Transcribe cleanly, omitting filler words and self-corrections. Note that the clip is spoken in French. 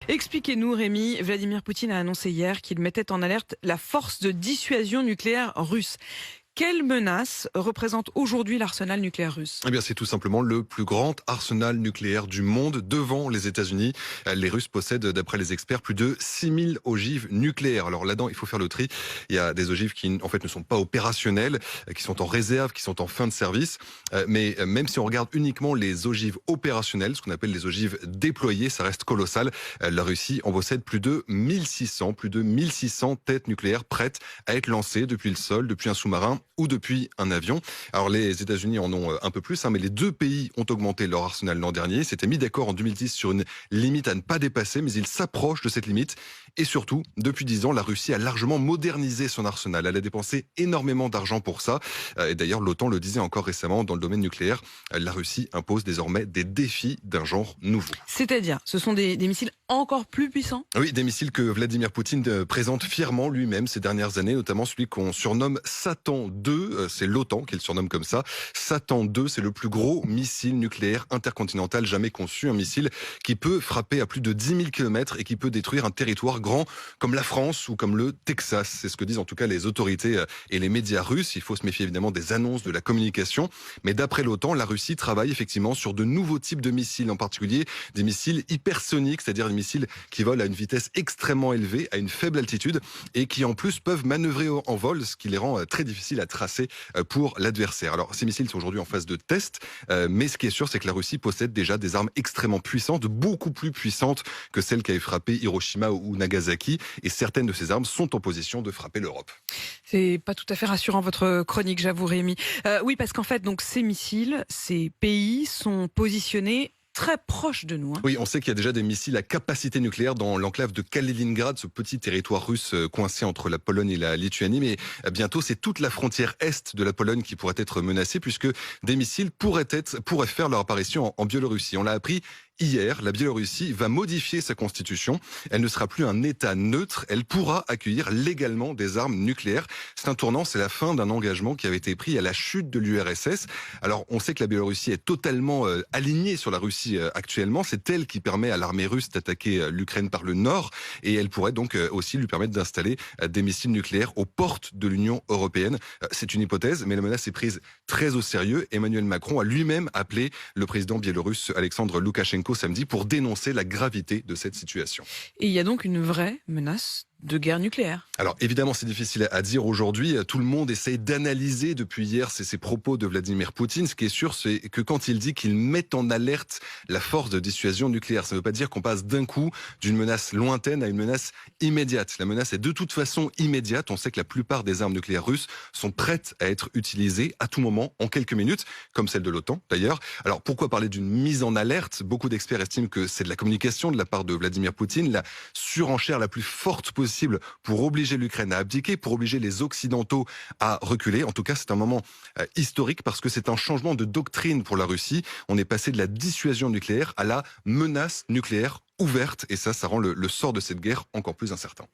Expliquez-nous, Rémi. Vladimir Poutine a annoncé hier qu'il mettait en alerte la force de dissuasion nucléaire russe. Quelle menace représente aujourd'hui l'arsenal nucléaire russe? Eh bien, c'est tout simplement le plus grand arsenal nucléaire du monde devant les États-Unis. Les Russes possèdent, d'après les experts, plus de 6000 ogives nucléaires. Alors là-dedans, il faut faire le tri. Il y a des ogives qui, en fait, ne sont pas opérationnelles, qui sont en réserve, qui sont en fin de service. Mais même si on regarde uniquement les ogives opérationnelles, ce qu'on appelle les ogives déployées, ça reste colossal. La Russie en possède plus de 1600 têtes nucléaires prêtes à être lancées depuis le sol, depuis un sous-marin ou depuis un avion. Alors les États-Unis en ont un peu plus, mais les deux pays ont augmenté leur arsenal l'an dernier. Ils s'étaient mis d'accord en 2010 sur une limite à ne pas dépasser, mais ils s'approchent de cette limite. Et surtout, depuis 10 ans, la Russie a largement modernisé son arsenal. Elle a dépensé énormément d'argent pour ça. Et d'ailleurs, l'OTAN le disait encore récemment, dans le domaine nucléaire, la Russie impose désormais des défis d'un genre nouveau. C'est-à-dire, ce sont des missiles encore plus puissants? Oui, des missiles que Vladimir Poutine présente fièrement lui-même ces dernières années, notamment celui qu'on surnomme Satan 2, c'est l'OTAN qui le surnomme comme ça. Satan 2, c'est le plus gros missile nucléaire intercontinental jamais conçu, un missile qui peut frapper à plus de 10 000 km et qui peut détruire un territoire grand comme la France ou comme le Texas. C'est ce que disent en tout cas les autorités et les médias russes. Il faut se méfier évidemment des annonces de la communication, mais d'après l'OTAN, la Russie travaille effectivement sur de nouveaux types de missiles, en particulier des missiles hypersoniques, c'est-à-dire des missiles qui volent à une vitesse extrêmement élevée, à une faible altitude, et qui en plus peuvent manœuvrer en vol, ce qui les rend très difficiles à tracer pour l'adversaire. Alors ces missiles sont aujourd'hui en phase de test, mais ce qui est sûr, c'est que la Russie possède déjà des armes extrêmement puissantes, beaucoup plus puissantes que celles qui avaient frappé Hiroshima ou Nagasaki, et certaines de ces armes sont en position de frapper l'Europe. C'est pas tout à fait rassurant votre chronique, j'avoue, Rémi. Oui, parce qu'en fait, donc ces missiles, ces pays sont positionnés très proches de nous. Oui, on sait qu'il y a déjà des missiles à capacité nucléaire dans l'enclave de Kaliningrad, ce petit territoire russe coincé entre la Pologne et la Lituanie. Mais bientôt, c'est toute la frontière est de la Pologne qui pourrait être menacée, puisque des missiles pourraient faire leur apparition en Biélorussie. On l'a appris hier, la Biélorussie va modifier sa constitution. Elle ne sera plus un État neutre. Elle pourra accueillir légalement des armes nucléaires. C'est un tournant, c'est la fin d'un engagement qui avait été pris à la chute de l'URSS. Alors, on sait que la Biélorussie est totalement alignée sur la Russie actuellement. C'est elle qui permet à l'armée russe d'attaquer l'Ukraine par le nord. Et elle pourrait donc aussi lui permettre d'installer des missiles nucléaires aux portes de l'Union européenne. C'est une hypothèse, mais la menace est prise très au sérieux. Emmanuel Macron a lui-même appelé le président biélorusse Alexandre Loukachenko samedi pour dénoncer la gravité de cette situation. Et il y a donc une vraie menace de guerre nucléaire. Alors évidemment, c'est difficile à dire aujourd'hui. Tout le monde essaye d'analyser depuis hier ces propos de Vladimir Poutine. Ce qui est sûr, c'est que quand il dit qu'il met en alerte la force de dissuasion nucléaire, ça ne veut pas dire qu'on passe d'un coup d'une menace lointaine à une menace immédiate. La menace est de toute façon immédiate. On sait que la plupart des armes nucléaires russes sont prêtes à être utilisées à tout moment, en quelques minutes, comme celle de l'OTAN d'ailleurs. Alors pourquoi parler d'une mise en alerte? Beaucoup d'experts estiment que c'est de la communication de la part de Vladimir Poutine, la surenchère la plus forte possible pour obliger l'Ukraine à abdiquer, pour obliger les Occidentaux à reculer. En tout cas, c'est un moment historique parce que c'est un changement de doctrine pour la Russie. On est passé de la dissuasion nucléaire à la menace nucléaire ouverte et ça rend le sort de cette guerre encore plus incertain.